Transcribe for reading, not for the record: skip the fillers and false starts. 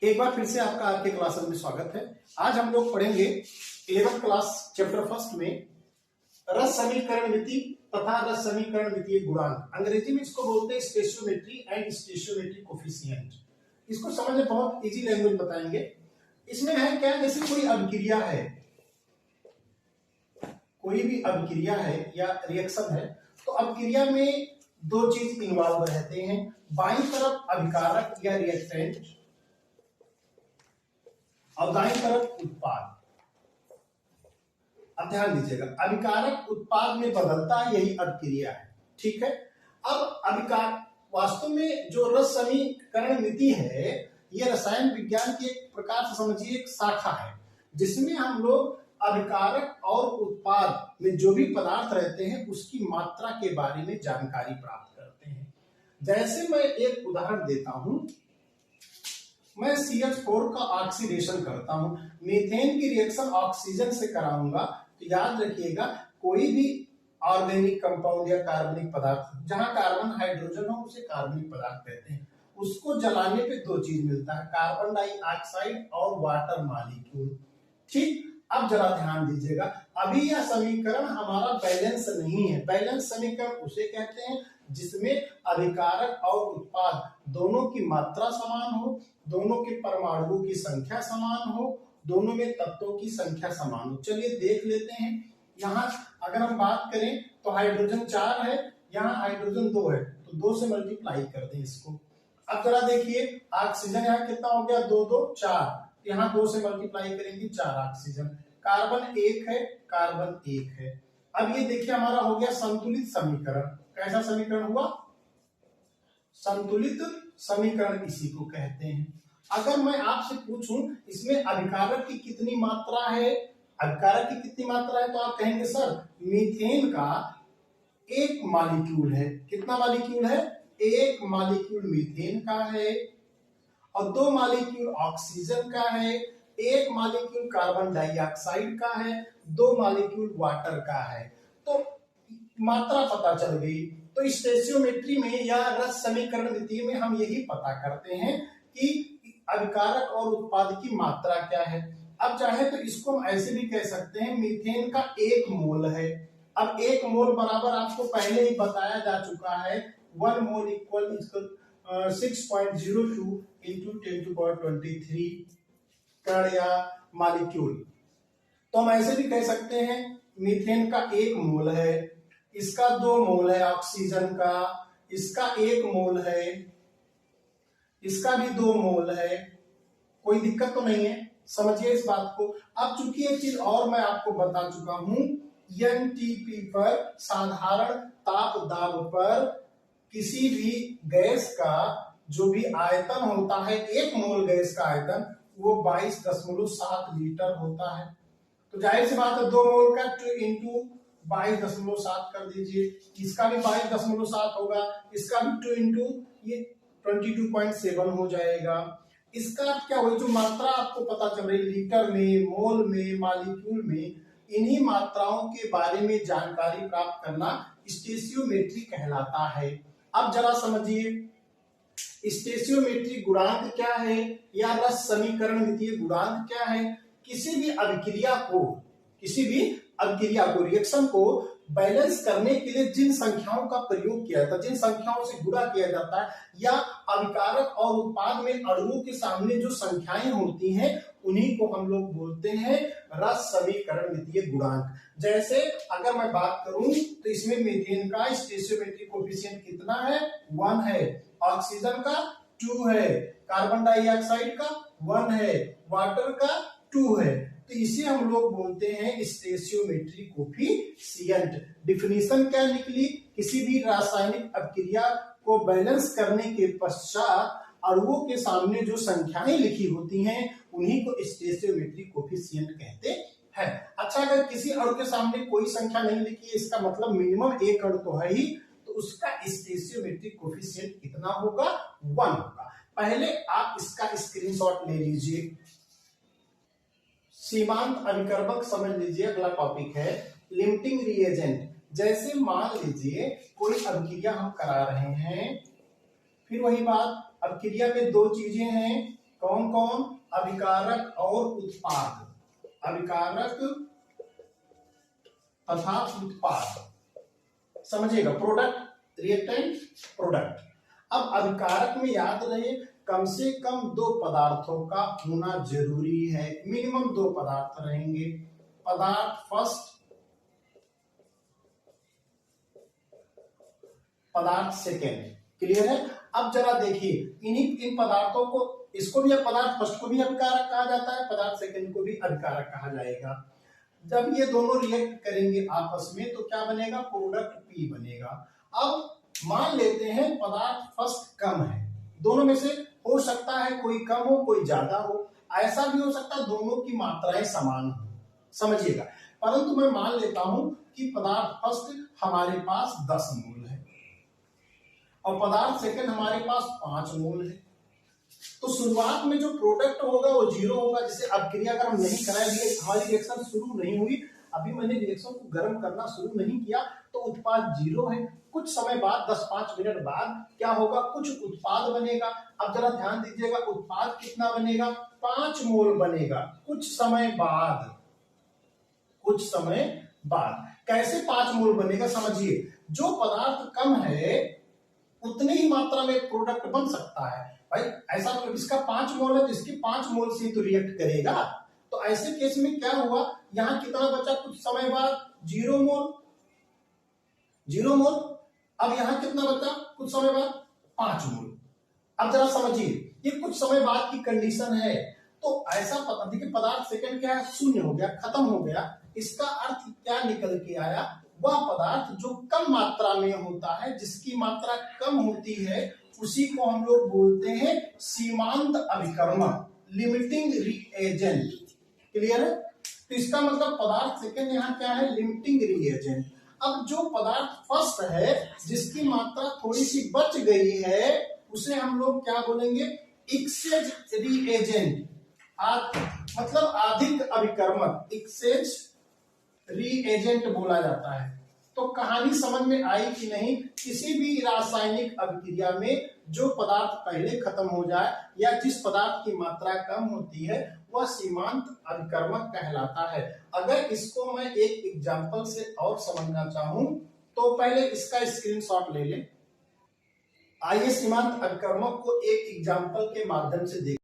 एक बार फिर से आपका आर के क्लासेस में स्वागत है। आज हम लोग पढ़ेंगे 11th क्लास चैप्टर फर्स्ट में रस समीकरण मिति तथा रस समीकरण मितीय गुणांक। अंग्रेजी में इसको बोलते हैं स्टेशियोमेट्री एंड स्टेशियोमेट्री कोफिशिएंट। इसको समझने बहुत इजी लैंग्वेज बताएंगे। इसमें है क्या, जैसे कोई अभिक्रिया है, कोई भी अभिक्रिया है या रिएक्शन है, तो अभिक्रिया में दो चीज इन्वॉल्व रहते हैं। बाईं तरफ अभिकारक या रिएक्टेंट और दाईं तरफ उत्पाद। अब ध्यान दीजिएगा, अभिकारक उत्पाद में बदलता है, यही अभिक्रिया है। ठीक है। अब अभिकार वास्तव में जो रस समीकरण मिति है, यह रसायन विज्ञान की एक प्रकार से समझिए एक शाखा है, जिसमें हम लोग अभिकारक और उत्पाद में जो भी पदार्थ रहते हैं उसकी मात्रा के बारे में जानकारी प्राप्त करते हैं। जैसे मैं एक उदाहरण देता हूं, मैं CH4 का ऑक्सीडेशन करता हूं, मीथेन की रिएक्शन ऑक्सीजन से कराऊंगा, तो याद रखिएगा कोई भी ऑर्गेनिक कंपाउंड या कार्बनिक पदार्थ जहां कार्बन हाइड्रोजन हो उसे कार्बनिक पदार्थ कहते हैं। उसको जलाने पे दो चीज मिलता है, कार्बन डाइऑक्साइड और वाटर मॉलिक्यूल। ठीक। अब जरा ध्यान दीजिएगा, अभी यह समीकरण हमारा बैलेंस नहीं है। बैलेंस समीकरण उसे कहते हैं जिसमें अभिकारक और उत्पाद दोनों की मात्रा समान हो, दोनों के परमाणुओं की संख्या समान हो, दोनों में तत्वों की संख्या समान हो। चलिए देख लेते हैं। यहाँ अगर हम बात करें तो हाइड्रोजन 4 है, यहाँ हाइड्रोजन 2 है, तो 2 से मल्टीप्लाई कर दें इसको। अब जरा देखिए, ऑक्सीजन यहाँ कितना हो गया, 2 2 4, यहाँ 2 से मल्टीप्लाई करेंगे 4 ऑक्सीजन। कार्बन 1 है, कार्बन 1 है। अब ये देखिए हमारा हो गया संतुलित समीकरण। कैसा समीकरण हुआ? संतुलित समीकरण इसी को कहते हैं। अगर मैं आपसे पूछूं इसमें अभिकारक की कितनी मात्रा है, अभिकारक की कितनी मात्रा है, तो आप कहेंगे सर मीथेन का 1 मॉलिक्यूल है। कितना मॉलिक्यूल है? 1 मॉलिक्यूल मीथेन का है और 2 मॉलिक्यूल ऑक्सीजन का है, 1 मॉलिक्यूल कार्बन डाइऑक्साइड का है, 2 मॉलिक्यूल वाटर का है। तो मात्रा पता चल गई। तो स्टेशियोमेट्री में या रस समीकरण मिति में हम यही पता करते हैं कि अभिकारक और उत्पाद की मात्रा क्या है। अब चाहे तो इसको हम ऐसे भी कह सकते हैं, मीथेन का 1 मोल है। अब 1 मोल बराबर आपको पहले ही बताया जा चुका है, 1 मोल इक्वल 6.02 into 10⁻23 कण या मॉलिक्यूल। तो हम ऐसे भी कह सकते हैं मीथेन का 1 मोल है, इसका 2 मोल है ऑक्सीजन का, इसका 1 मोल है, इसका भी 2 मोल है। कोई दिक्कत तो नहीं है, समझिए इस बात को। अब चूंकि एक चीज और मैं आपको बता चुका हूं, NTP पर साधारण ताप दाब पर किसी भी गैस का जो भी आयतन होता है, 1 मोल गैस का आयतन वो 22.7 लीटर होता है। तो जाहिर सी बात है 2 मोल का 2 इंटू 22.7 कर दीजिए, इसका भी 22.7 होगा, इसका भी 2 इंटू ये 22.7 हो जाएगा। इसका क्या हुई, जो मात्रा आपको पता चल रही लीटर में, मोल में, मॉलिक्यूल में, इन्हीं मात्राओं के बारे में जानकारी प्राप्त करना स्टेशियोमेट्री कहलाता है। अब जरा समझिए स्टेशियोमेट्री गुणांक क्या है या रस समीकरण मितीय गुणांक क्या है। किसी भी अभिक्रिया को रिएक्शन को बैलेंस करने के लिए जिन संख्याओं का प्रयोग किया जाता है, जिन संख्याओं से गुणा किया जाता है, या अभिकारक और उत्पाद में अणुओं के सामने जो संख्याएं होती हैं उन्हीं को हम लोग बोलते हैं रस समीकरण मितीय गुणांक। जैसे अगर मैं बात करूं तो इसमें मीथेन का स्टेशियोमेट्रिक कोएफिशिएंट कितना है? 1 है, ऑक्सीजन का 2 है, कार्बन डाइऑक्साइड का 1 है, वाटर का 2 है। तो इसे हम लोग बोलते हैं स्टेशियोमेट्रिक कोएफिशिएंट। डिफिनीशन क्या निकली? किसी भी रासायनिक अभिक्रिया को बैलेंस करने के पश्चात अणुओं के सामने जो संख्याएं लिखी होती हैं उन्हीं को स्टेशियोमेट्रिक कोएफिशिएंट कहते हैं। अच्छा, अगर किसी अणु के सामने कोई संख्या नहीं लिखी है, इसका मतलब मिनिमम 1 अणु तो है ही, तो उसका स्टेशियोमेट्रिक कोएफिशिएंट कितना होगा? 1 होगा। पहले आप इसका स्क्रीनशॉट ले लीजिए। सीमांत अभिकर्मक समझ लीजिए, अगला टॉपिक है लिमिटिंग रिएजेंट। जैसे मान लीजिए कोई अभिक्रिया हम करा रहे हैं, फिर वही बात, अभिक्रिया में दो चीजें हैं, कौन कौन? अभिकारक और उत्पाद, अभिकारक तथा उत्पाद, समझिएगा, प्रोडक्ट, रिएक्टेंट, प्रोडक्ट। अब अभिकारक में याद रहे कम से कम 2 पदार्थों का होना जरूरी है, मिनिमम 2 पदार्थ रहेंगे, पदार्थ फर्स्ट, पदार्थ सेकेंड। क्लियर है? अब जरा देखिए इन पदार्थों को, इसको भी पदार्थ फर्स्ट को भी अभिकारक कहा जाता है, पदार्थ सेकेंड को भी अभिकारक कहा जाएगा। जब ये दोनों रिएक्ट करेंगे आपस में तो क्या बनेगा? प्रोडक्ट पी बनेगा। अब मान लेते हैं पदार्थ फर्स्ट कम है, दोनों में से हो सकता है कोई कम हो कोई ज्यादा हो, ऐसा भी हो सकता है दोनों की मात्राएं समान हो, समझिएगा। परंतु मैं मान लेता हूं कि पदार्थ फर्स्ट हमारे पास 10 मोल है और पदार्थ सेकंड हमारे पास 5 मोल है, तो शुरुआत में जो प्रोडक्ट होगा वो 0 होगा। जैसे अब क्रिया अगर हम नहीं कराएंगे, हमारी रिएक्शन शुरू नहीं हुई, अभी मैंने रिएक्शन को गर्म करना शुरू नहीं किया, तो उत्पाद 0 है। कुछ समय बाद 10-5 मिनट बाद क्या होगा? कुछ उत्पाद बनेगा। अब जरा ध्यान दीजिएगा, उत्पाद कितना बनेगा? 5 मोल बनेगा कुछ समय बाद, कुछ समय बाद। कैसे 5 मोल बनेगा समझिए, जो पदार्थ कम है उतनी ही मात्रा में प्रोडक्ट बन सकता है भाई। ऐसा मतलब इसका 5 मोल है तो इसकी 5 मोल से तो रिएक्ट करेगा। तो ऐसे केस में क्या हुआ, यहां कितना बचा? कुछ समय बाद 0 मोल, 0 मोल। अब यहां कितना बचा? कुछ समय बाद 5 मोल। अब जरा समझिए, ये कुछ समय बाद की कंडीशन है, तो ऐसा पता देखिए पदार्थ सेकंड क्या है? 0 हो गया, खत्म हो गया। इसका अर्थ क्या निकल के आया? वह पदार्थ जो कम मात्रा में होता है, जिसकी मात्रा कम होती है, उसी को हम लोग बोलते हैं सीमांत अभिकर्मक, लिमिटिंग रिएजेंट। क्लियर है? तो इसका मतलब पदार्थ सेकंड यहाँ क्या है? Limiting reagent. अब जो पदार्थ फर्स्ट है, जिसकी मात्रा थोड़ी सी बच गई है, उसे हम लोग क्या बोलेंगे? एक्सेज रिएजेंट, मतलब अधिक अभिकर्मक, एक्सेज रिएजेंट बोला जाता है। तो कहानी समझ में आई कि नहीं? किसी भी रासायनिक अभिक्रिया में जो पदार्थ पहले खत्म हो जाए या जिस पदार्थ की मात्रा कम होती है वह सीमांत अभिकर्मक कहलाता है। अगर इसको मैं एक एग्जांपल से और समझना चाहूं तो पहले इसका स्क्रीनशॉट ले लें। आइए सीमांत अभिकर्मक को एक एग्जांपल के माध्यम से देखें।